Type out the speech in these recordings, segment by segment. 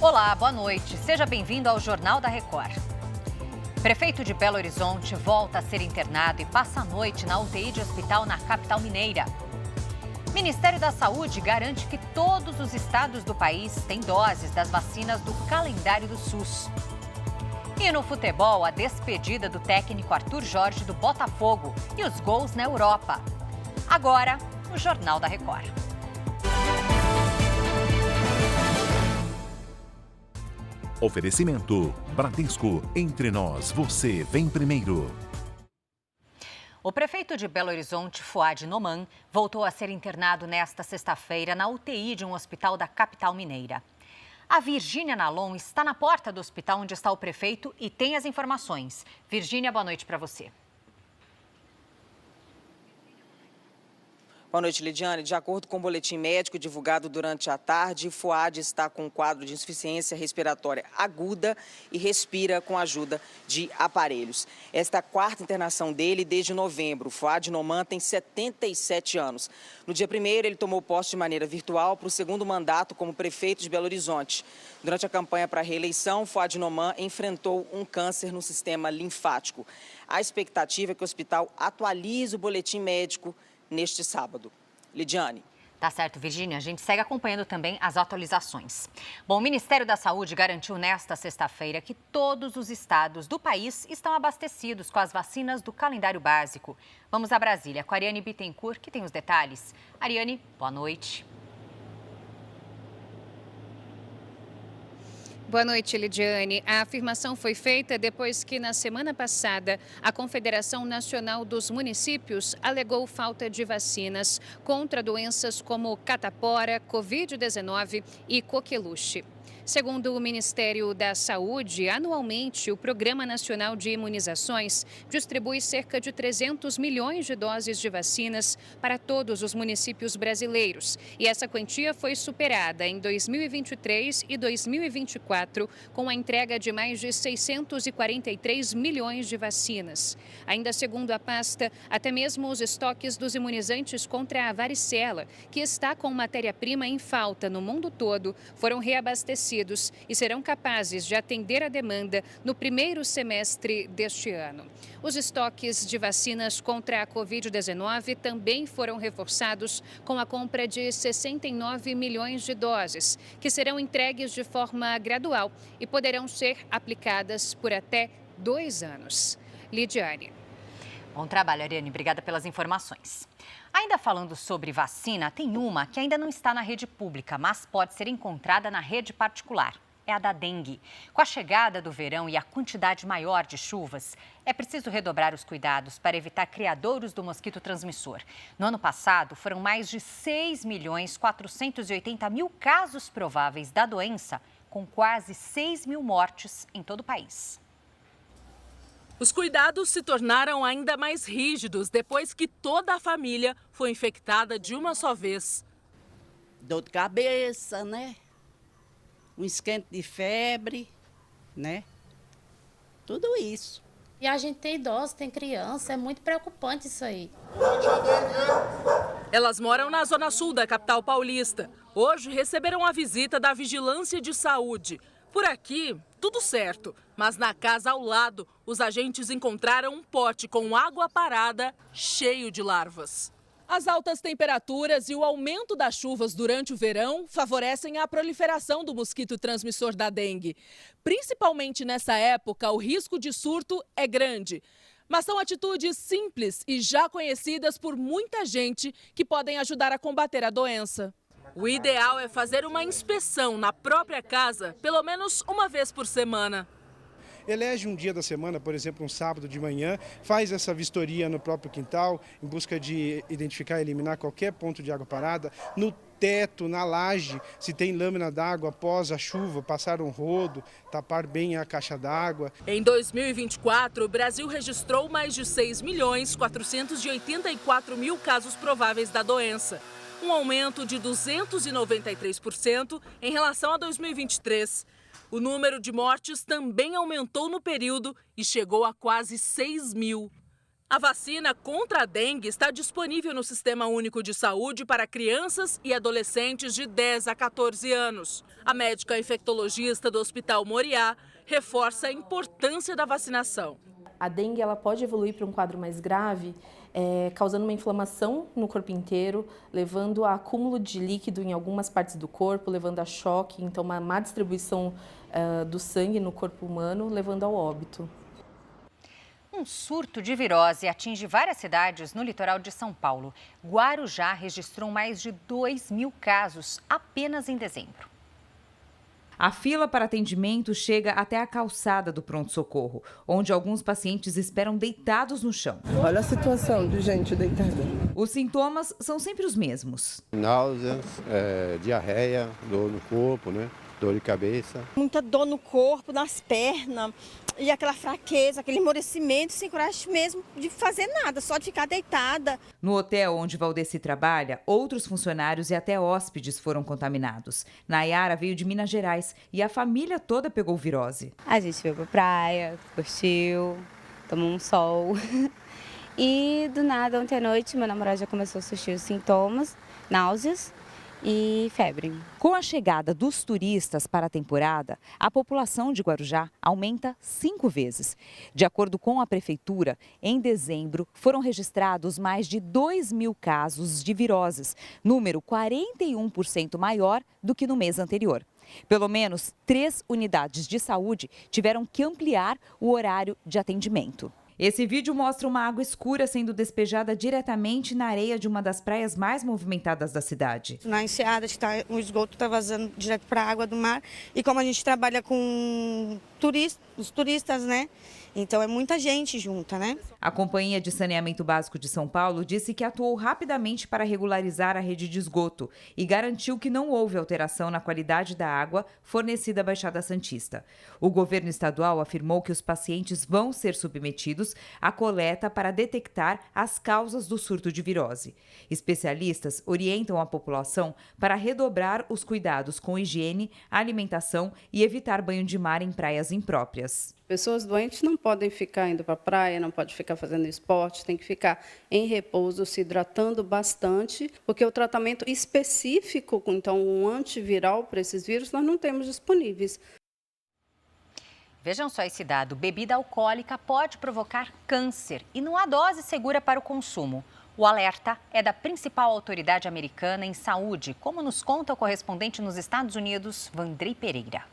Olá, boa noite. Seja bem-vindo ao Jornal da Record. Prefeito de Belo Horizonte volta a ser internado e passa a noite na UTI de hospital na capital mineira. Ministério da Saúde garante que todos os estados do país têm doses das vacinas do calendário do SUS. E no futebol, a despedida do técnico Arthur Jorge do Botafogo e os gols na Europa. Agora, o Jornal da Record. Oferecimento Bradesco. Entre nós, você vem primeiro. O prefeito de Belo Horizonte, Fouad Noman, voltou a ser internado nesta sexta-feira na UTI de um hospital da capital mineira. A Virgínia Nalon está na porta do hospital onde está o prefeito e tem as informações. Virgínia, boa noite para você. Boa noite, Lidiane. De acordo com o boletim médico divulgado durante a tarde, Fouad está com um quadro de insuficiência respiratória aguda e respira com a ajuda de aparelhos. Esta é a quarta internação dele desde novembro. Fouad Noman tem 77 anos. No dia 1º, ele tomou posse de maneira virtual para o segundo mandato como prefeito de Belo Horizonte. Durante a campanha para a reeleição, Fouad Noman enfrentou um câncer no sistema linfático. A expectativa é que o hospital atualize o boletim médico neste sábado. Lidiane. Tá certo, Virgínia. A gente segue acompanhando também as atualizações. Bom, o Ministério da Saúde garantiu nesta sexta-feira que todos os estados do país estão abastecidos com as vacinas do calendário básico. Vamos a Brasília com a Ariane Bittencourt, que tem os detalhes. Ariane, boa noite. Boa noite, Lidiane. A afirmação foi feita depois que, na semana passada, a Confederação Nacional dos Municípios alegou falta de vacinas contra doenças como catapora, Covid-19 e coqueluche. Segundo o Ministério da Saúde, anualmente o Programa Nacional de Imunizações distribui cerca de 300 milhões de doses de vacinas para todos os municípios brasileiros. E essa quantia foi superada em 2023 e 2024, com a entrega de mais de 643 milhões de vacinas. Ainda segundo a pasta, até mesmo os estoques dos imunizantes contra a varicela, que está com matéria-prima em falta no mundo todo, foram reabastecidos e serão capazes de atender a demanda no primeiro semestre deste ano. Os estoques de vacinas contra a Covid-19 também foram reforçados com a compra de 69 milhões de doses, que serão entregues de forma gradual e poderão ser aplicadas por até 2 anos. Lidiane. Bom trabalho, Ariane. Obrigada pelas informações. Ainda falando sobre vacina, tem uma que ainda não está na rede pública, mas pode ser encontrada na rede particular. É a da dengue. Com a chegada do verão e a quantidade maior de chuvas, é preciso redobrar os cuidados para evitar criadouros do mosquito transmissor. No ano passado, foram mais de 6.480.000 casos prováveis da doença, com quase 6.000 mortes em todo o país. Os cuidados se tornaram ainda mais rígidos depois que toda a família foi infectada de uma só vez. Dor de cabeça, né? Um esquento de febre, né? Tudo isso. E a gente tem idoso, tem criança, é muito preocupante isso aí. Elas moram na zona sul da capital paulista. Hoje receberam a visita da Vigilância de Saúde. Por aqui, tudo certo, mas na casa ao lado, os agentes encontraram um pote com água parada cheio de larvas. As altas temperaturas e o aumento das chuvas durante o verão favorecem a proliferação do mosquito transmissor da dengue. Principalmente nessa época, o risco de surto é grande. Mas são atitudes simples e já conhecidas por muita gente que podem ajudar a combater a doença. O ideal é fazer uma inspeção na própria casa, pelo menos uma vez por semana. Elege um dia da semana, por exemplo, um sábado de manhã, faz essa vistoria no próprio quintal, em busca de identificar e eliminar qualquer ponto de água parada. No teto, na laje, se tem lâmina d'água após a chuva, passar um rodo, tapar bem a caixa d'água. Em 2024, o Brasil registrou mais de 6.484.000 casos prováveis da doença. Um aumento de 293% em relação a 2023. O número de mortes também aumentou no período e chegou a quase 6.000. A vacina contra a dengue está disponível no Sistema Único de Saúde para crianças e adolescentes de 10 a 14 anos. A médica infectologista do Hospital Moriá reforça a importância da vacinação. A dengue ela pode evoluir para um quadro mais grave, causando uma inflamação no corpo inteiro, levando a acúmulo de líquido em algumas partes do corpo, levando a choque, então uma má distribuição do sangue no corpo humano, levando ao óbito. Um surto de virose atinge várias cidades no litoral de São Paulo. Guarujá registrou mais de 2.000 casos apenas em dezembro. A fila para atendimento chega até a calçada do pronto-socorro, onde alguns pacientes esperam deitados no chão. Olha a situação de gente deitada. Os sintomas são sempre os mesmos. Náuseas, diarreia, dor no corpo, né? Dor de cabeça. Muita dor no corpo, nas pernas, e aquela fraqueza, aquele esmorecimento, sem coragem mesmo de fazer nada, só de ficar deitada. No hotel onde Valdeci trabalha, outros funcionários e até hóspedes foram contaminados. Nayara veio de Minas Gerais e a família toda pegou virose. A gente veio pra praia, curtiu, tomou um sol. E do nada, ontem à noite, meu namorado já começou a surgir os sintomas, náuseas e febre. Com a chegada dos turistas para a temporada, a população de Guarujá aumenta 5 vezes. De acordo com a prefeitura, em dezembro foram registrados mais de 2.000 casos de viroses, número 41% maior do que no mês anterior. Pelo menos 3 unidades de saúde tiveram que ampliar o horário de atendimento. Esse vídeo mostra uma água escura sendo despejada diretamente na areia de uma das praias mais movimentadas da cidade. Na enseada, o esgoto está vazando direto para a água do mar. E como a gente trabalha com os turistas, né? Então é muita gente junta, né? A Companhia de Saneamento Básico de São Paulo disse que atuou rapidamente para regularizar a rede de esgoto e garantiu que não houve alteração na qualidade da água fornecida à Baixada Santista. O governo estadual afirmou que os pacientes vão ser submetidos à coleta para detectar as causas do surto de virose. Especialistas orientam a população para redobrar os cuidados com higiene, alimentação e evitar banho de mar em praias impróprias. Pessoas doentes não podem ficar indo para a praia, não podem ficar fazendo esporte, tem que ficar em repouso, se hidratando bastante, porque o tratamento específico, então um antiviral para esses vírus, nós não temos disponíveis. Vejam só esse dado: bebida alcoólica pode provocar câncer e não há dose segura para o consumo. O alerta é da principal autoridade americana em saúde, como nos conta o correspondente nos Estados Unidos, Vandrei Pereira.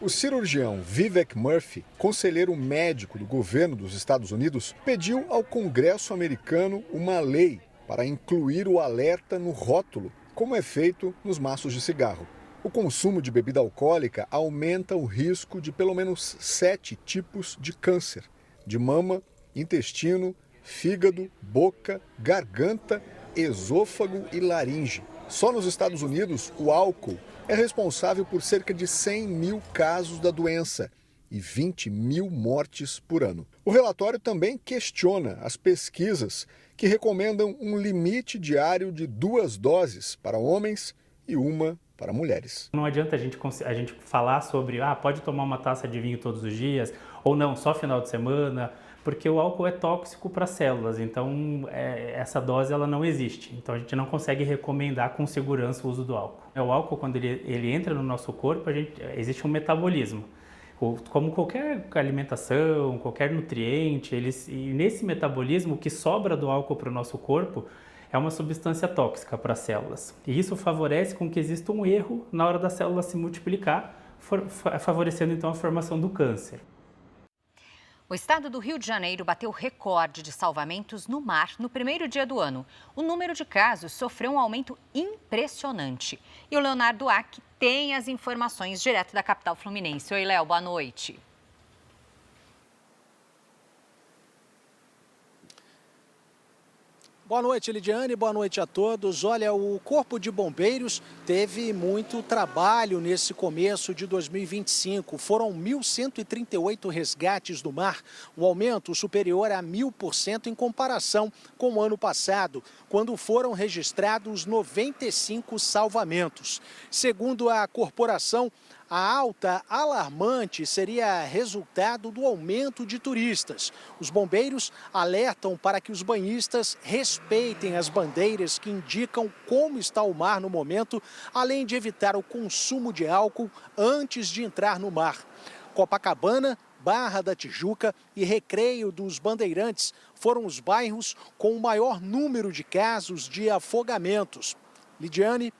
O cirurgião Vivek Murthy, conselheiro médico do governo dos Estados Unidos, pediu ao Congresso americano uma lei para incluir o alerta no rótulo, como é feito nos maços de cigarro. O consumo de bebida alcoólica aumenta o risco de pelo menos 7 tipos de câncer: de mama, intestino, fígado, boca, garganta, esôfago e laringe. Só nos Estados Unidos, o álcool é responsável por cerca de 100 mil casos da doença e 20 mil mortes por ano. O relatório também questiona as pesquisas que recomendam um limite diário de 2 doses para homens e 1 para mulheres. Não adianta a gente falar sobre pode tomar uma taça de vinho todos os dias ou não, só final de semana, porque o álcool é tóxico para as células, então essa dose ela não existe. Então a gente não consegue recomendar com segurança o uso do álcool. O álcool, quando ele entra no nosso corpo, existe um metabolismo. Como qualquer alimentação, qualquer nutriente, e nesse metabolismo o que sobra do álcool para o nosso corpo é uma substância tóxica para as células. E isso favorece com que exista um erro na hora da célula se multiplicar, favorecendo então a formação do câncer. O estado do Rio de Janeiro bateu recorde de salvamentos no mar no primeiro dia do ano. O número de casos sofreu um aumento impressionante. E o Leonardo Ack tem as informações direto da capital fluminense. Oi, Léo, boa noite. Boa noite, Lidiane, boa noite a todos. Olha, o Corpo de Bombeiros teve muito trabalho nesse começo de 2025. Foram 1.138 resgates do mar, um aumento superior a 1.000% em comparação com o ano passado, quando foram registrados 95 salvamentos. Segundo a corporação, A alta alarmante seria resultado do aumento de turistas. Os bombeiros alertam para que os banhistas respeitem as bandeiras que indicam como está o mar no momento, além de evitar o consumo de álcool antes de entrar no mar. Copacabana, Barra da Tijuca e Recreio dos Bandeirantes foram os bairros com o maior número de casos de afogamentos. Lidiane.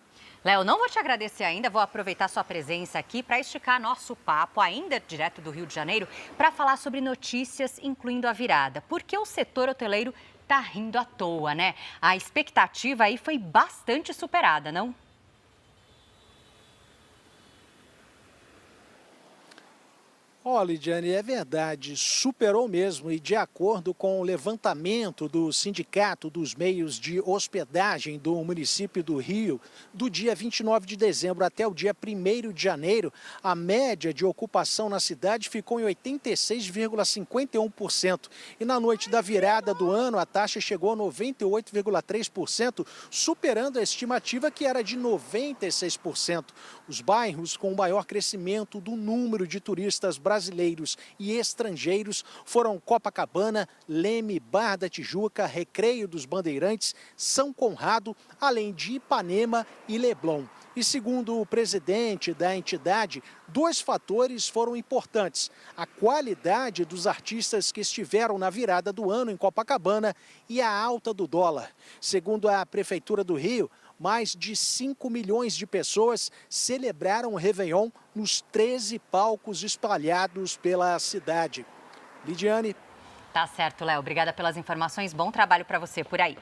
Léo, não vou te agradecer ainda, vou aproveitar sua presença aqui para esticar nosso papo, ainda direto do Rio de Janeiro, para falar sobre notícias, incluindo a virada. Porque o setor hoteleiro está rindo à toa, né? A expectativa aí foi bastante superada, não? Olha, Lidiane, é verdade, superou mesmo e de acordo com o levantamento do Sindicato dos Meios de Hospedagem do município do Rio, do dia 29 de dezembro até o dia 1º de janeiro, a média de ocupação na cidade ficou em 86,51% e na noite da virada do ano a taxa chegou a 98,3%, superando a estimativa que era de 96%. Os bairros com o maior crescimento do número de turistas brasileiros e estrangeiros foram Copacabana, Leme, Barra da Tijuca, Recreio dos Bandeirantes, São Conrado, além de Ipanema e Leblon. E segundo o presidente da entidade, 2 fatores foram importantes: a qualidade dos artistas que estiveram na virada do ano em Copacabana e a alta do dólar. Segundo a Prefeitura do Rio, mais de 5 milhões de pessoas celebraram o Réveillon nos 13 palcos espalhados pela cidade. Lidiane. Tá certo, Léo. Obrigada pelas informações. Bom trabalho para você por aí.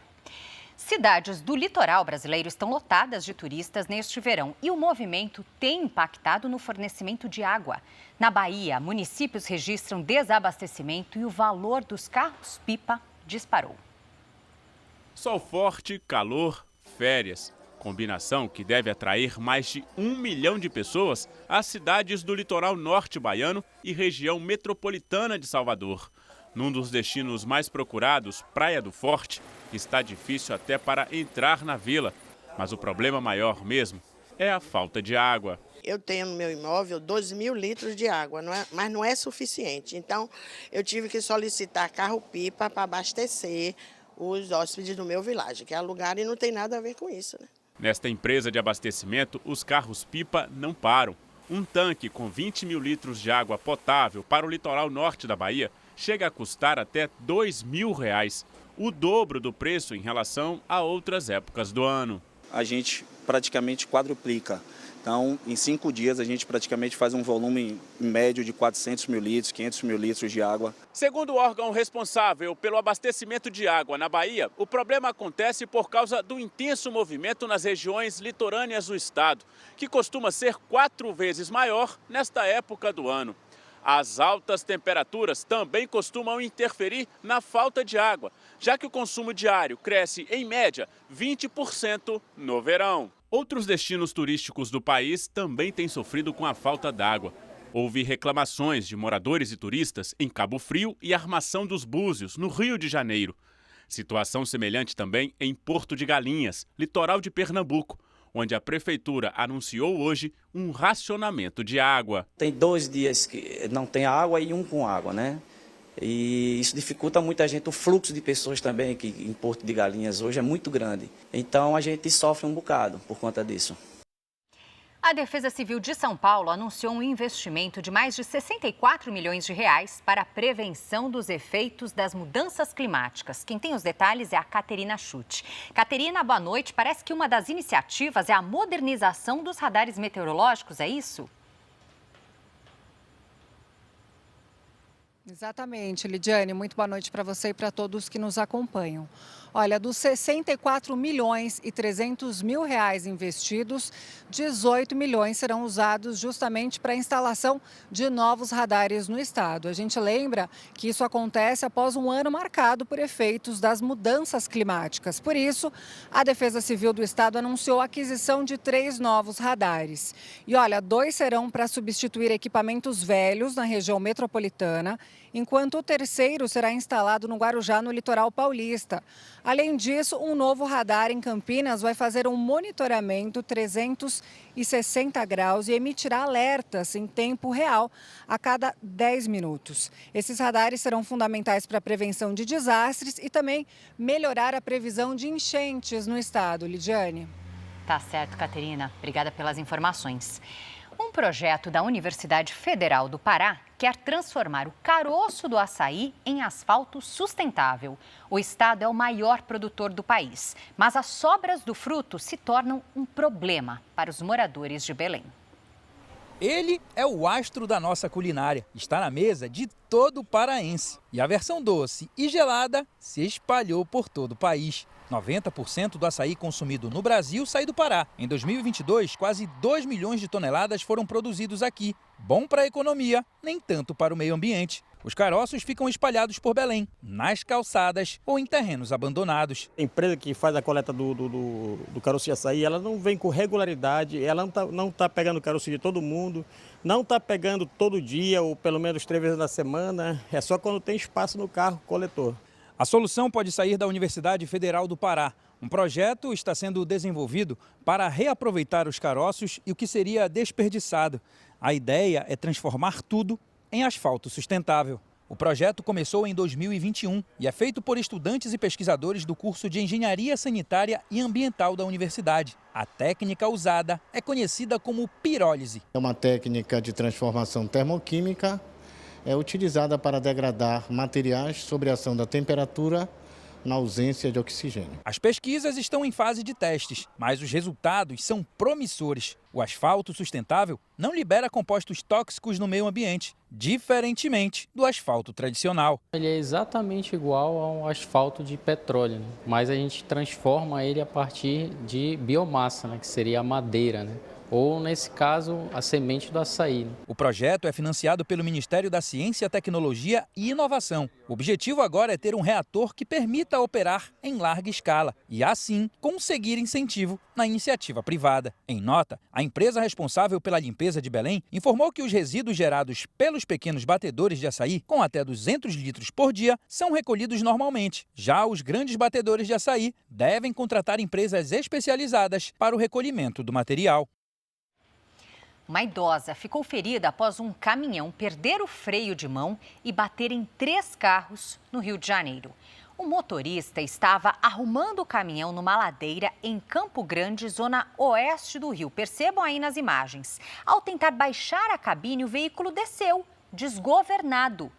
Cidades do litoral brasileiro estão lotadas de turistas neste verão e o movimento tem impactado no fornecimento de água. Na Bahia, municípios registram desabastecimento e o valor dos carros-pipa disparou. Sol forte, calor, férias. Combinação que deve atrair mais de 1 milhão de pessoas às cidades do litoral norte baiano e região metropolitana de Salvador. Num dos destinos mais procurados, Praia do Forte, está difícil até para entrar na vila. Mas o problema maior mesmo é a falta de água. Eu tenho no meu imóvel 12 mil litros de água, mas não é suficiente. Então, eu tive que solicitar carro-pipa para abastecer os hóspedes do meu vilarejo, que é alugado e não tem nada a ver com isso, né? Nesta empresa de abastecimento, os carros-pipa não param. Um tanque com 20 mil litros de água potável para o litoral norte da Bahia chega a custar até R$ 2.000, o dobro do preço em relação a outras épocas do ano. A gente praticamente quadruplica. Então, em 5 dias, a gente praticamente faz um volume médio de 400 mil litros, 500 mil litros de água. Segundo o órgão responsável pelo abastecimento de água na Bahia, o problema acontece por causa do intenso movimento nas regiões litorâneas do estado, que costuma ser 4 vezes maior nesta época do ano. As altas temperaturas também costumam interferir na falta de água, já que o consumo diário cresce, em média, 20% no verão. Outros destinos turísticos do país também têm sofrido com a falta d'água. Houve reclamações de moradores e turistas em Cabo Frio e Armação dos Búzios, no Rio de Janeiro. Situação semelhante também em Porto de Galinhas, litoral de Pernambuco, onde a prefeitura anunciou hoje um racionamento de água. Tem 2 dias que não tem água e 1 com água, né? E isso dificulta muita gente, o fluxo de pessoas também, que em Porto de Galinhas hoje é muito grande. Então a gente sofre um bocado por conta disso. A Defesa Civil de São Paulo anunciou um investimento de mais de 64 milhões de reais para a prevenção dos efeitos das mudanças climáticas. Quem tem os detalhes é a Caterina Schutt. Caterina, boa noite. Parece que uma das iniciativas é a modernização dos radares meteorológicos, é isso? Exatamente, Lidiane. Muito boa noite para você e para todos que nos acompanham. Olha, dos 64 milhões e 300 mil reais investidos, 18 milhões serão usados justamente para a instalação de novos radares no estado. A gente lembra que isso acontece após um ano marcado por efeitos das mudanças climáticas. Por isso, a Defesa Civil do estado anunciou a aquisição de 3 novos radares. E olha, 2 serão para substituir equipamentos velhos na região metropolitana, enquanto o terceiro será instalado no Guarujá, no litoral paulista. Além disso, um novo radar em Campinas vai fazer um monitoramento 360 graus e emitirá alertas em tempo real a cada 10 minutos. Esses radares serão fundamentais para a prevenção de desastres e também melhorar a previsão de enchentes no estado. Lidiane. Tá certo, Caterina. Obrigada pelas informações. Um projeto da Universidade Federal do Pará quer transformar o caroço do açaí em asfalto sustentável. O estado é o maior produtor do país, mas as sobras do fruto se tornam um problema para os moradores de Belém. Ele é o astro da nossa culinária. Está na mesa de todo paraense. E a versão doce e gelada se espalhou por todo o país. 90% do açaí consumido no Brasil sai do Pará. Em 2022, quase 2 milhões de toneladas foram produzidos aqui. Bom para a economia, nem tanto para o meio ambiente. Os caroços ficam espalhados por Belém, nas calçadas ou em terrenos abandonados. A empresa que faz a coleta do caroço de açaí, ela não vem com regularidade, ela não tá pegando o caroço de todo mundo, não está pegando todo dia ou pelo menos 3 vezes na semana, é só quando tem espaço no carro coletor. A solução pode sair da Universidade Federal do Pará. Um projeto está sendo desenvolvido para reaproveitar os caroços e o que seria desperdiçado. A ideia é transformar tudo em asfalto sustentável. O projeto começou em 2021 e é feito por estudantes e pesquisadores do curso de Engenharia Sanitária e Ambiental da universidade. A técnica usada é conhecida como pirólise. É uma técnica de transformação termoquímica, é utilizada para degradar materiais sob a ação da temperatura na ausência de oxigênio. As pesquisas estão em fase de testes, mas os resultados são promissores. O asfalto sustentável não libera compostos tóxicos no meio ambiente, diferentemente do asfalto tradicional. Ele é exatamente igual ao asfalto de petróleo, né? Mas a gente transforma ele a partir de biomassa, né? Que seria a madeira, né? Ou, nesse caso, a semente do açaí. O projeto é financiado pelo Ministério da Ciência, Tecnologia e Inovação. O objetivo agora é ter um reator que permita operar em larga escala e, assim, conseguir incentivo na iniciativa privada. Em nota, a empresa responsável pela limpeza de Belém informou que os resíduos gerados pelos pequenos batedores de açaí, com até 200 litros por dia, são recolhidos normalmente. Já os grandes batedores de açaí devem contratar empresas especializadas para o recolhimento do material. Uma idosa ficou ferida após um caminhão perder o freio de mão e bater em 3 carros no Rio de Janeiro. O motorista estava arrumando o caminhão numa ladeira em Campo Grande, zona oeste do Rio. Percebam aí nas imagens. Ao tentar baixar a cabine, o veículo desceu, desgovernado.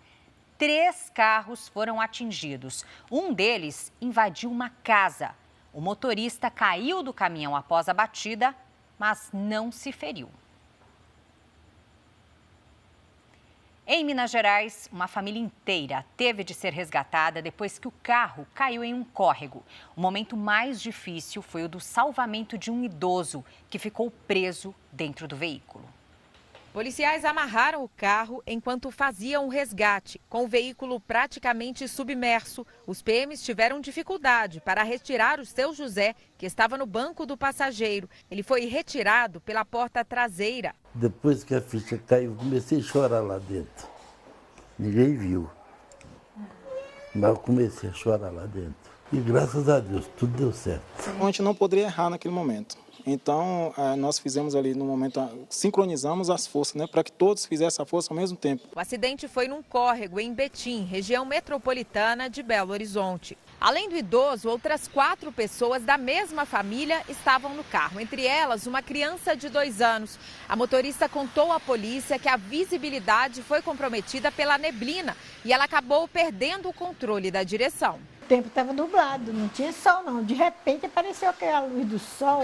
3 carros foram atingidos. Um deles invadiu uma casa. O motorista caiu do caminhão após a batida, mas não se feriu. Em Minas Gerais, uma família inteira teve de ser resgatada depois que o carro caiu em um córrego. O momento mais difícil foi o do salvamento de um idoso que ficou preso dentro do veículo. Policiais amarraram o carro enquanto faziam o resgate. Com o veículo praticamente submerso, os PMs tiveram dificuldade para retirar o seu José, que estava no banco do passageiro. Ele foi retirado pela porta traseira. Depois que a ficha caiu, comecei a chorar lá dentro. Ninguém viu, mas eu comecei a chorar lá dentro. E graças a Deus, tudo deu certo. A gente não poderia errar naquele momento. Então, nós fizemos ali no momento, sincronizamos as forças, né, para que todos fizessem a força ao mesmo tempo. O acidente foi num córrego em Betim, região metropolitana de Belo Horizonte. Além do idoso, outras 4 pessoas da mesma família estavam no carro, entre elas uma criança de 2 anos. A motorista contou à polícia que a visibilidade foi comprometida pela neblina e ela acabou perdendo o controle da direção. O tempo estava nublado, não tinha sol não. De repente apareceu aquela luz do sol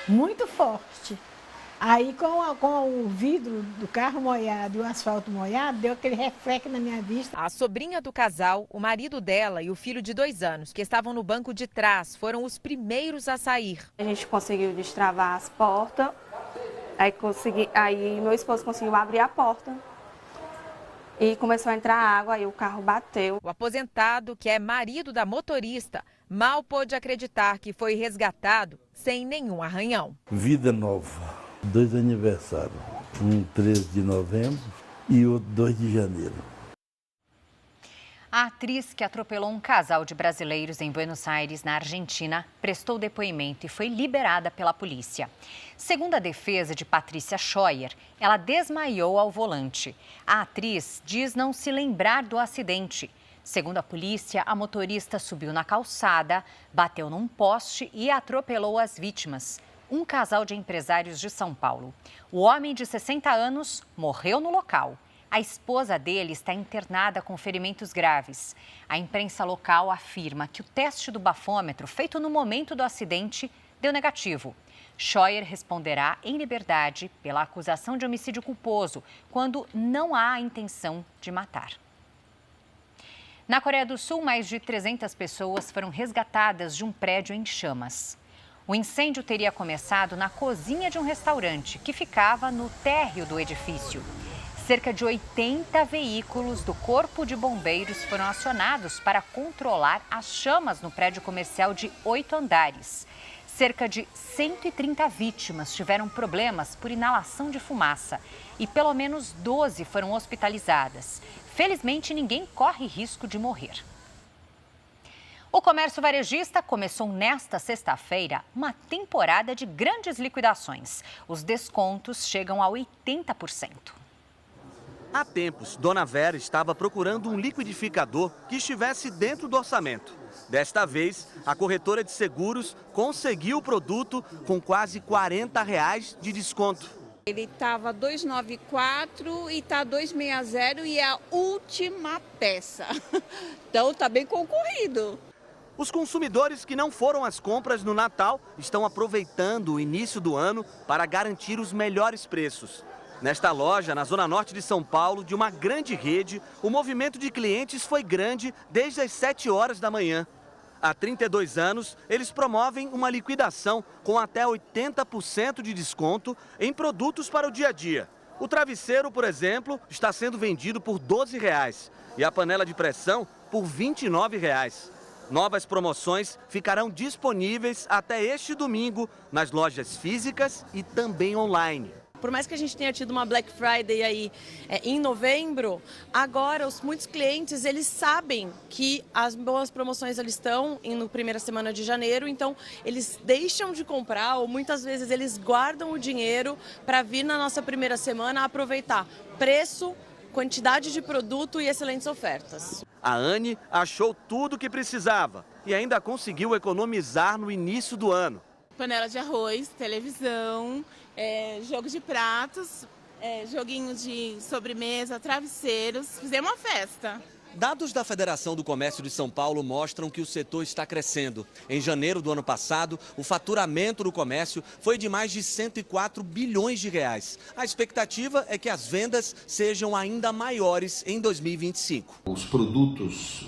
muito forte. Aí com o vidro do carro molhado e o asfalto molhado, deu aquele reflexo na minha vista. A sobrinha do casal, o marido dela e o filho de 2 anos, que estavam no banco de trás, foram os primeiros a sair. A gente conseguiu destravar as portas, aí meu esposo conseguiu abrir a porta. E começou a entrar água e o carro bateu. O aposentado, que é marido da motorista, mal pôde acreditar que foi resgatado sem nenhum arranhão. Vida nova. 2 aniversários. Um 13 de novembro e o 2 de janeiro. A atriz que atropelou um casal de brasileiros em Buenos Aires, na Argentina, prestou depoimento e foi liberada pela polícia. Segundo a defesa de Patrícia Scheuer, ela desmaiou ao volante. A atriz diz não se lembrar do acidente. Segundo a polícia, a motorista subiu na calçada, bateu num poste e atropelou as vítimas. Um casal de empresários de São Paulo. O homem de 60 anos morreu no local. A esposa dele está internada com ferimentos graves. A imprensa local afirma que o teste do bafômetro feito no momento do acidente deu negativo. Scheuer responderá em liberdade pela acusação de homicídio culposo, quando não há a intenção de matar. Na Coreia do Sul, mais de 300 pessoas foram resgatadas de um prédio em chamas. O incêndio teria começado na cozinha de um restaurante que ficava no térreo do edifício. Cerca de 80 veículos do Corpo de Bombeiros foram acionados para controlar as chamas no prédio comercial de 8 andares. Cerca de 130 vítimas tiveram problemas por inalação de fumaça e pelo menos 12 foram hospitalizadas. Felizmente, ninguém corre risco de morrer. O comércio varejista começou nesta sexta-feira uma temporada de grandes liquidações. Os descontos chegam a 80%. Há tempos, Dona Vera estava procurando um liquidificador que estivesse dentro do orçamento. Desta vez, a corretora de seguros conseguiu o produto com quase R$40 de desconto. Ele estava 294 e está 260 e é a última peça. Então está bem concorrido. Os consumidores que não foram às compras no Natal estão aproveitando o início do ano para garantir os melhores preços. Nesta loja, na zona norte de São Paulo, de uma grande rede, o movimento de clientes foi grande desde as 7 horas da manhã. Há 32 anos, eles promovem uma liquidação com até 80% de desconto em produtos para o dia a dia. O travesseiro, por exemplo, está sendo vendido por R$12 e a panela de pressão por R$29. Novas promoções ficarão disponíveis até este domingo nas lojas físicas e também online. Por mais que a gente tenha tido uma Black Friday aí em novembro, agora muitos clientes eles sabem que as boas promoções eles estão na primeira semana de janeiro, então eles deixam de comprar ou muitas vezes eles guardam o dinheiro para vir na nossa primeira semana aproveitar preço, quantidade de produto e excelentes ofertas. A Anne achou tudo o que precisava e ainda conseguiu economizar no início do ano. Panela de arroz, televisão, jogo de pratos, joguinho de sobremesa, travesseiros. Fizemos uma festa. Dados da Federação do Comércio de São Paulo mostram que o setor está crescendo. Em janeiro do ano passado, o faturamento do comércio foi de mais de 104 bilhões de reais. A expectativa é que as vendas sejam ainda maiores em 2025. Os produtos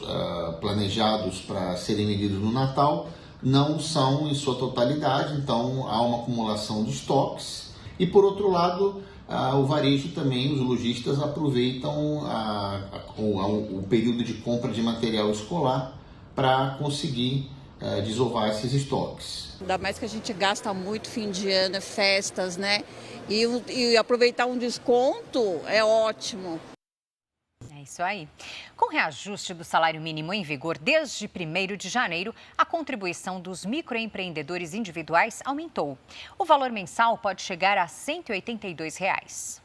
planejados para serem vendidos no Natal não são em sua totalidade, então há uma acumulação de estoques. E por outro lado, o varejo também, os lojistas aproveitam o período de compra de material escolar para conseguir desovar esses estoques. Ainda mais que a gente gasta muito fim de ano, festas, né? E aproveitar um desconto é ótimo. É isso aí. Com o reajuste do salário mínimo em vigor desde 1º de janeiro, a contribuição dos microempreendedores individuais aumentou. O valor mensal pode chegar a R$ 182.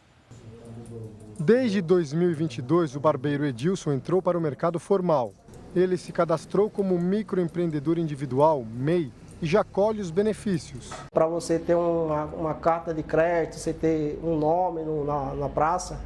Desde 2022, o barbeiro Edilson entrou para o mercado formal. Ele se cadastrou como microempreendedor individual, MEI, e já colhe os benefícios. Para você ter uma carta de crédito, você ter um nome na praça,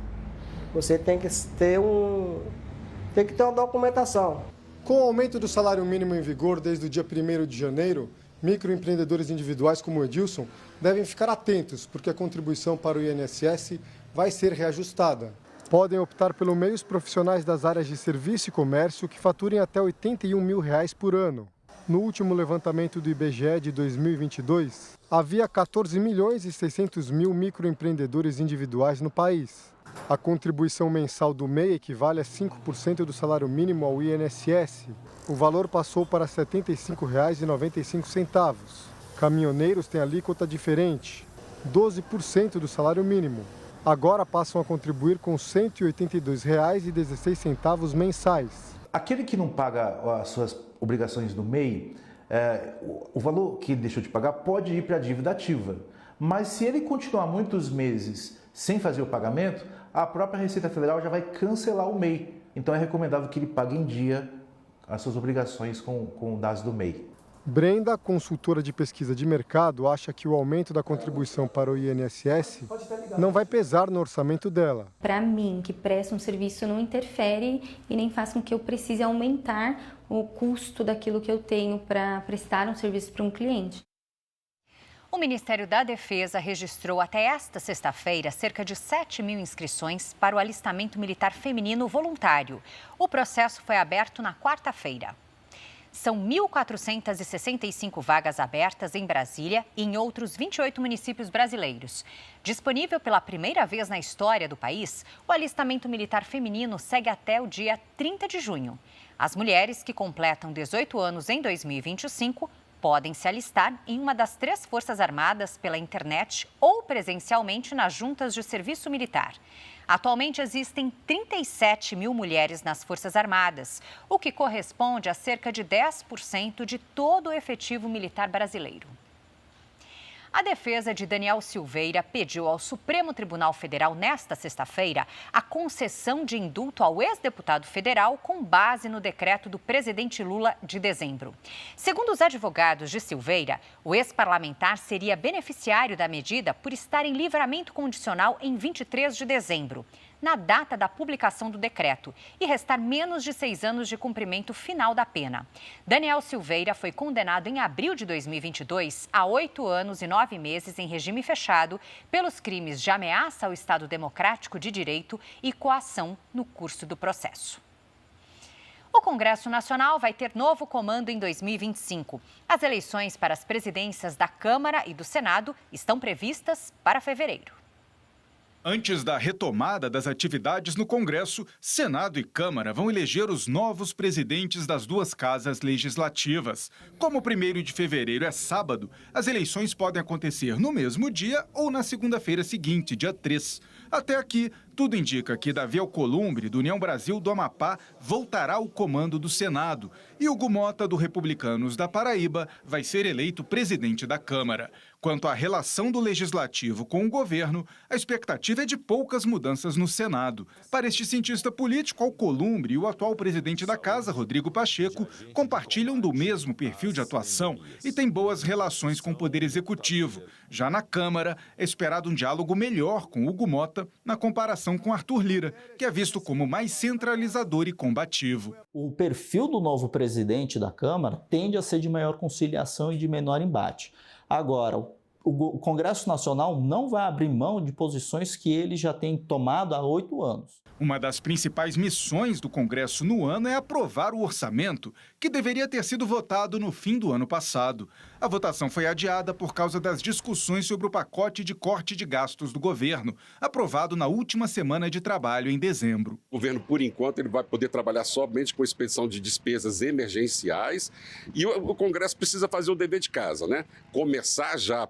você tem que ter uma documentação. Com o aumento do salário mínimo em vigor desde o dia 1º de janeiro, microempreendedores individuais como o Edilson devem ficar atentos, porque a contribuição para o INSS vai ser reajustada. Podem optar pelo meio os profissionais das áreas de serviço e comércio que faturem até R$ 81 mil por ano. No último levantamento do IBGE de 2022, havia 14 milhões e 600 mil microempreendedores individuais no país. A contribuição mensal do MEI equivale a 5% do salário mínimo ao INSS. O valor passou para R$ 75,95. Caminhoneiros têm alíquota diferente, 12% do salário mínimo. Agora passam a contribuir com R$ 182,16 mensais. Aquele que não paga as suas obrigações do MEI, o valor que ele deixou de pagar pode ir para a dívida ativa. Mas se ele continuar muitos meses sem fazer o pagamento, a própria Receita Federal já vai cancelar o MEI. Então é recomendável que ele pague em dia as suas obrigações com dados do MEI. Brenda, consultora de pesquisa de mercado, acha que o aumento da contribuição para o INSS não vai pesar no orçamento dela. Para mim, que presta um serviço, não interfere e nem faz com que eu precise aumentar o custo daquilo que eu tenho para prestar um serviço para um cliente. O Ministério da Defesa registrou até esta sexta-feira cerca de 7 mil inscrições para o alistamento militar feminino voluntário. O processo foi aberto na quarta-feira. São 1.465 vagas abertas em Brasília e em outros 28 municípios brasileiros. Disponível pela primeira vez na história do país, o alistamento militar feminino segue até o dia 30 de junho. As mulheres que completam 18 anos em 2025 podem se alistar em uma das 3 Forças Armadas pela internet ou presencialmente nas juntas de serviço militar. Atualmente existem 37 mil mulheres nas Forças Armadas, o que corresponde a cerca de 10% de todo o efetivo militar brasileiro. A defesa de Daniel Silveira pediu ao Supremo Tribunal Federal nesta sexta-feira a concessão de indulto ao ex-deputado federal com base no decreto do presidente Lula de dezembro. Segundo os advogados de Silveira, o ex-parlamentar seria beneficiário da medida por estar em livramento condicional em 23 de dezembro, na data da publicação do decreto, e restar menos de 6 anos de cumprimento final da pena. Daniel Silveira foi condenado em abril de 2022 a 8 anos e 9 meses em regime fechado pelos crimes de ameaça ao Estado Democrático de Direito e coação no curso do processo. O Congresso Nacional vai ter novo comando em 2025. As eleições para as presidências da Câmara e do Senado estão previstas para fevereiro. Antes da retomada das atividades no Congresso, Senado e Câmara vão eleger os novos presidentes das 2 casas legislativas. Como o 1º de fevereiro é sábado, as eleições podem acontecer no mesmo dia ou na segunda-feira seguinte, dia 3. Até aqui, tudo indica que Davi Alcolumbre, do União Brasil do Amapá, voltará ao comando do Senado. E Hugo Mota, do Republicanos da Paraíba, vai ser eleito presidente da Câmara. Quanto à relação do Legislativo com o governo, a expectativa é de poucas mudanças no Senado. Para este cientista político, Alcolumbre e o atual presidente da Casa, Rodrigo Pacheco, compartilham do mesmo perfil de atuação e têm boas relações com o Poder Executivo. Já na Câmara, é esperado um diálogo melhor com Hugo Mota na comparação com Arthur Lira, que é visto como mais centralizador e combativo. O perfil do novo presidente da Câmara tende a ser de maior conciliação e de menor embate. Agora, o Congresso Nacional não vai abrir mão de posições que ele já tem tomado há 8 anos. Uma das principais missões do Congresso no ano é aprovar o orçamento, que deveria ter sido votado no fim do ano passado. A votação foi adiada por causa das discussões sobre o pacote de corte de gastos do governo, aprovado na última semana de trabalho em dezembro. O governo, por enquanto, ele vai poder trabalhar somente com expedição de despesas emergenciais e o Congresso precisa fazer o dever de casa, né? Começar já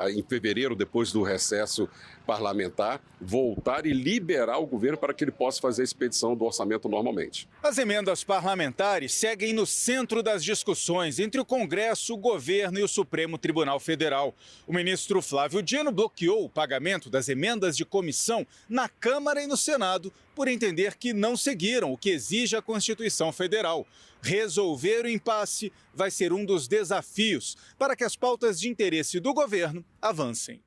em fevereiro, depois do recesso parlamentar, voltar e liberar o governo para que ele possa fazer a expedição do orçamento normalmente. As emendas parlamentares seguem no centro das discussões entre o Congresso, o governo e o Supremo Tribunal Federal. O ministro Flávio Dino bloqueou o pagamento das emendas de comissão na Câmara e no Senado por entender que não seguiram o que exige a Constituição Federal. Resolver o impasse vai ser um dos desafios para que as pautas de interesse do governo avancem.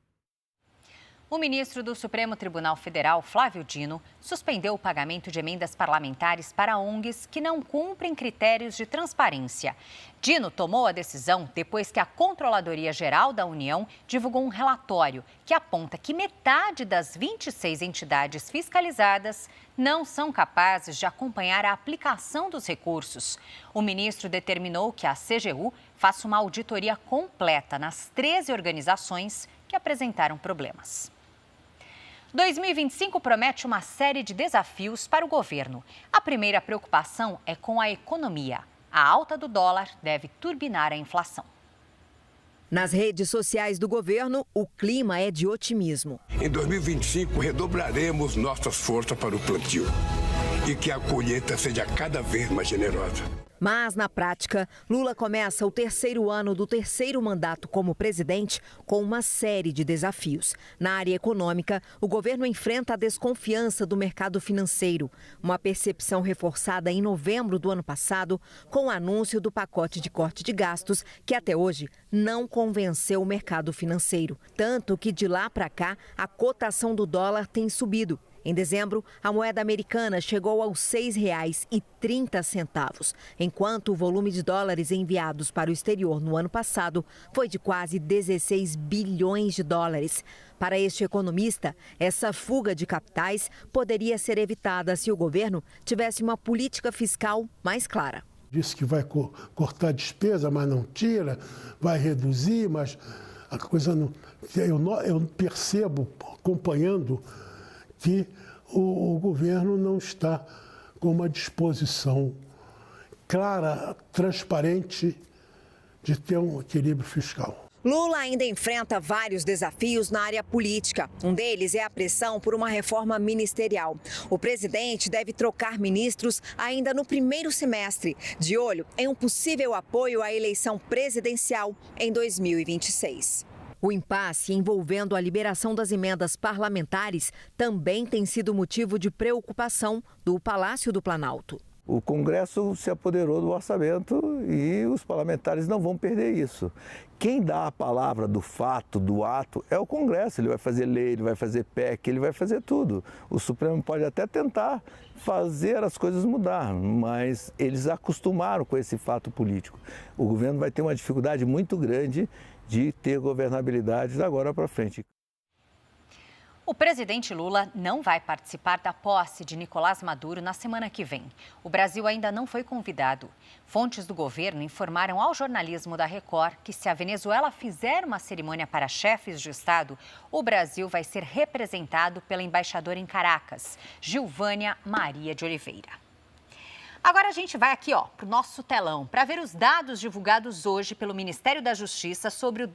O ministro do Supremo Tribunal Federal, Flávio Dino, suspendeu o pagamento de emendas parlamentares para ONGs que não cumprem critérios de transparência. Dino tomou a decisão depois que a Controladoria Geral da União divulgou um relatório que aponta que metade das 26 entidades fiscalizadas não são capazes de acompanhar a aplicação dos recursos. O ministro determinou que a CGU faça uma auditoria completa nas 13 organizações que apresentaram problemas. 2025 promete uma série de desafios para o governo. A primeira preocupação é com a economia. A alta do dólar deve turbinar a inflação. Nas redes sociais do governo, o clima é de otimismo. Em 2025, redobraremos nossas forças para o plantio. e que a colheita seja cada vez mais generosa. Mas, na prática, Lula começa o terceiro ano do terceiro mandato como presidente com uma série de desafios. Na área econômica, o governo enfrenta a desconfiança do mercado financeiro, uma percepção reforçada em novembro do ano passado com o anúncio do pacote de corte de gastos que até hoje não convenceu o mercado financeiro. Tanto que de lá para cá, a cotação do dólar tem subido. Em dezembro, a moeda americana chegou aos R$ 6,30, enquanto o volume de dólares enviados para o exterior no ano passado foi de quase 16 bilhões de dólares. Para este economista, essa fuga de capitais poderia ser evitada se o governo tivesse uma política fiscal mais clara. Disse que vai cortar despesa, mas não tira, vai reduzir, mas a coisa não... Eu percebo, acompanhando, que o governo não está com uma disposição clara, transparente de ter um equilíbrio fiscal. Lula ainda enfrenta vários desafios na área política. Um deles é a pressão por uma reforma ministerial. O presidente deve trocar ministros ainda no primeiro semestre, de olho em um possível apoio à eleição presidencial em 2026. O impasse envolvendo a liberação das emendas parlamentares também tem sido motivo de preocupação do Palácio do Planalto. O Congresso se apoderou do orçamento e os parlamentares não vão perder isso. Quem dá a palavra do fato, do ato, é o Congresso. Ele vai fazer lei, ele vai fazer PEC, ele vai fazer tudo. O Supremo pode até tentar fazer as coisas mudar, mas eles acostumaram com esse fato político. O governo vai ter uma dificuldade muito grande de ter governabilidade da agora para frente. O presidente Lula não vai participar da posse de Nicolás Maduro na semana que vem. O Brasil ainda não foi convidado. Fontes do governo informaram ao jornalismo da Record que se a Venezuela fizer uma cerimônia para chefes de Estado, o Brasil vai ser representado pela embaixadora em Caracas, Gilvânia Maria de Oliveira. Agora a gente vai aqui para o nosso telão para ver os dados divulgados hoje pelo Ministério da Justiça sobre o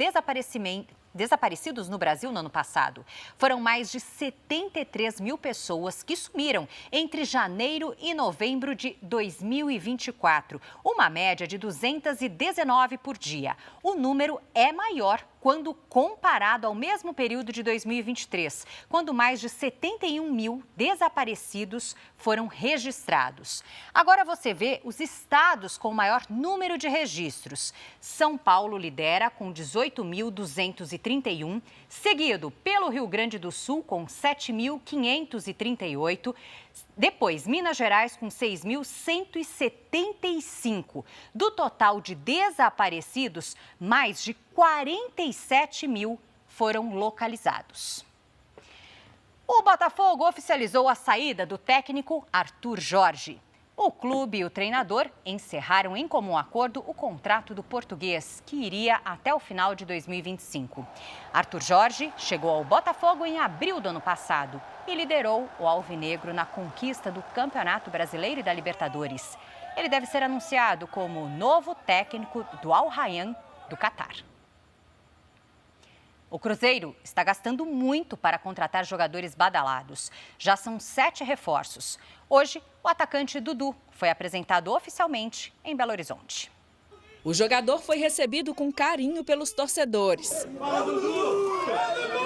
desaparecidos no Brasil no ano passado. Foram mais de 73 mil pessoas que sumiram entre janeiro e novembro de 2024, uma média de 219 por dia. O número é maior quando comparado ao mesmo período de 2023, quando mais de 71 mil desaparecidos foram registrados. Agora você vê os estados com maior número de registros. São Paulo lidera com 18.231, seguido pelo Rio Grande do Sul com 7.538, depois Minas Gerais com 6.175. Do total de desaparecidos, mais de 47 mil foram localizados. O Botafogo oficializou a saída do técnico Arthur Jorge. O clube e o treinador encerraram em comum acordo o contrato do português, que iria até o final de 2025. Arthur Jorge chegou ao Botafogo em abril do ano passado e liderou o alvinegro na conquista do Campeonato Brasileiro e da Libertadores. Ele deve ser anunciado como novo técnico do Al Rayyan do Catar. O Cruzeiro está gastando muito para contratar jogadores badalados. Já são 7 reforços. Hoje, o atacante Dudu foi apresentado oficialmente em Belo Horizonte. O jogador foi recebido com carinho pelos torcedores.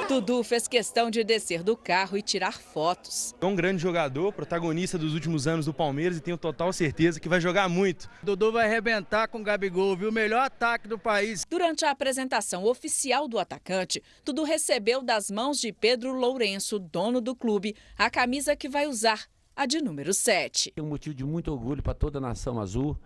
Dudu fez questão de descer do carro e tirar fotos. É um grande jogador, protagonista dos últimos anos do Palmeiras e tenho total certeza que vai jogar muito. Dudu vai arrebentar com o Gabigol, viu? O melhor ataque do país. Durante a apresentação oficial do atacante, Dudu recebeu das mãos de Pedro Lourenço, dono do clube, a camisa que vai usar, a de número 7. É um motivo de muito orgulho para toda a nação azul,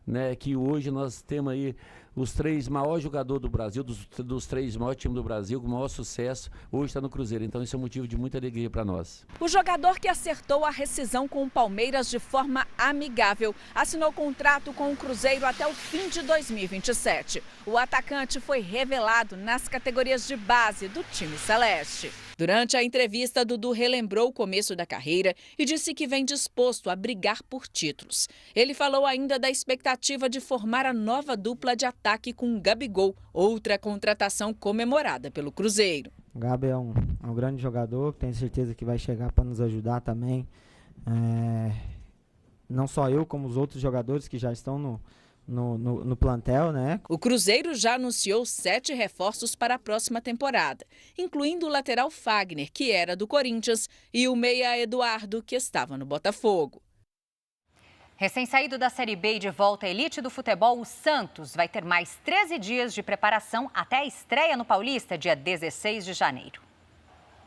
né, que hoje nós temos aí os 3 maiores jogadores do Brasil, dos 3 maiores times do Brasil, com maior sucesso, hoje está no Cruzeiro. Então isso é um motivo de muita alegria para nós. O jogador que acertou a rescisão com o Palmeiras de forma amigável assinou contrato com o Cruzeiro até o fim de 2027. O atacante foi revelado nas categorias de base do time celeste. Durante a entrevista, Dudu relembrou o começo da carreira e disse que vem disposto a brigar por títulos. Ele falou ainda da expectativa de formar a nova dupla de ataque com Gabigol, outra contratação comemorada pelo Cruzeiro. O Gabi é um grande jogador, tenho certeza que vai chegar para nos ajudar também. não só eu, como os outros jogadores que já estão no plantel, né? O Cruzeiro já anunciou 7 reforços para a próxima temporada, incluindo o lateral Fagner, que era do Corinthians, e o meia Eduardo, que estava no Botafogo. Recém-saído da Série B e de volta à elite do futebol, o Santos vai ter mais 13 dias de preparação até a estreia no Paulista, dia 16 de janeiro.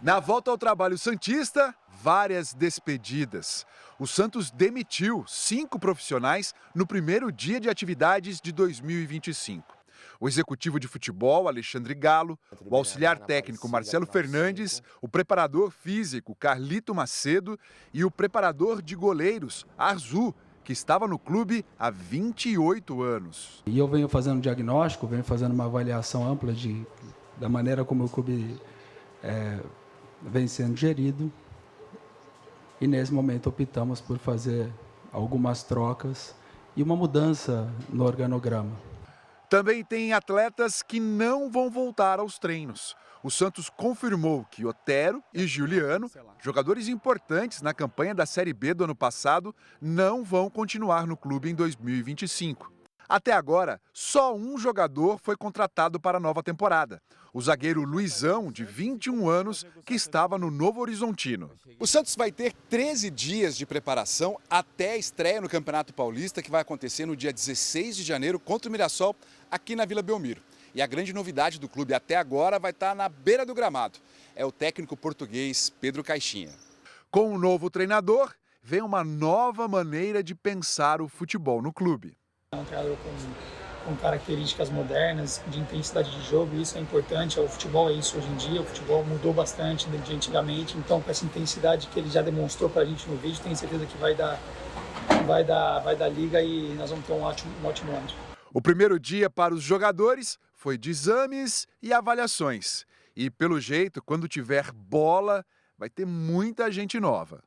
Na volta ao trabalho santista, várias despedidas. O Santos demitiu 5 profissionais no primeiro dia de atividades de 2025. O executivo de futebol, Alexandre Galo, o auxiliar técnico Marcelo Fernandes, o preparador físico Carlito Macedo e o preparador de goleiros Arzu, que estava no clube há 28 anos. E eu venho fazendo um diagnóstico, venho fazendo uma avaliação ampla da maneira como o clube vem sendo gerido. E nesse momento optamos por fazer algumas trocas e uma mudança no organograma. Também tem atletas que não vão voltar aos treinos. O Santos confirmou que Otero e Giuliano, jogadores importantes na campanha da Série B do ano passado, não vão continuar no clube em 2025. Até agora, só um jogador foi contratado para a nova temporada. O zagueiro Luizão, de 21 anos, que estava no Novo Horizontino. O Santos vai ter 13 dias de preparação até a estreia no Campeonato Paulista, que vai acontecer no dia 16 de janeiro contra o Mirassol, aqui na Vila Belmiro. E a grande novidade do clube até agora vai estar na beira do gramado. É o técnico português Pedro Caixinha. Com o novo treinador, vem uma nova maneira de pensar o futebol no clube. É um treinador com características modernas, de intensidade de jogo, e isso é importante. O futebol é isso hoje em dia, o futebol mudou bastante de antigamente, então com essa intensidade que ele já demonstrou para a gente no vídeo, tenho certeza que vai dar liga e nós vamos ter um ótimo ano. O primeiro dia para os jogadores foi de exames e avaliações. E pelo jeito, quando tiver bola, vai ter muita gente nova.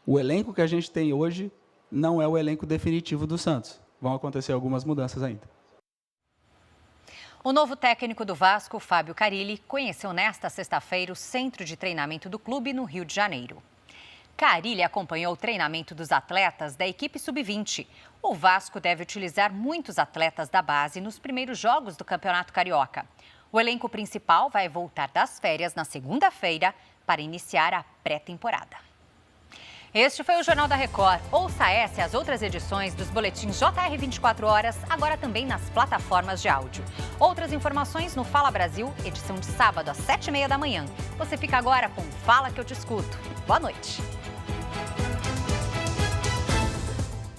O elenco que a gente tem hoje não é o elenco definitivo do Santos. Vão acontecer algumas mudanças ainda. O novo técnico do Vasco, Fábio Carilli, conheceu nesta sexta-feira o centro de treinamento do clube no Rio de Janeiro. Carilli acompanhou o treinamento dos atletas da equipe sub-20. O Vasco deve utilizar muitos atletas da base nos primeiros jogos do Campeonato Carioca. O elenco principal vai voltar das férias na segunda-feira para iniciar a pré-temporada. Este foi o Jornal da Record. Ouça essa e as outras edições dos boletins JR 24 horas, agora também nas plataformas de áudio. Outras informações no Fala Brasil, edição de sábado às 7h30 da manhã. Você fica agora com Fala que eu te escuto. Boa noite.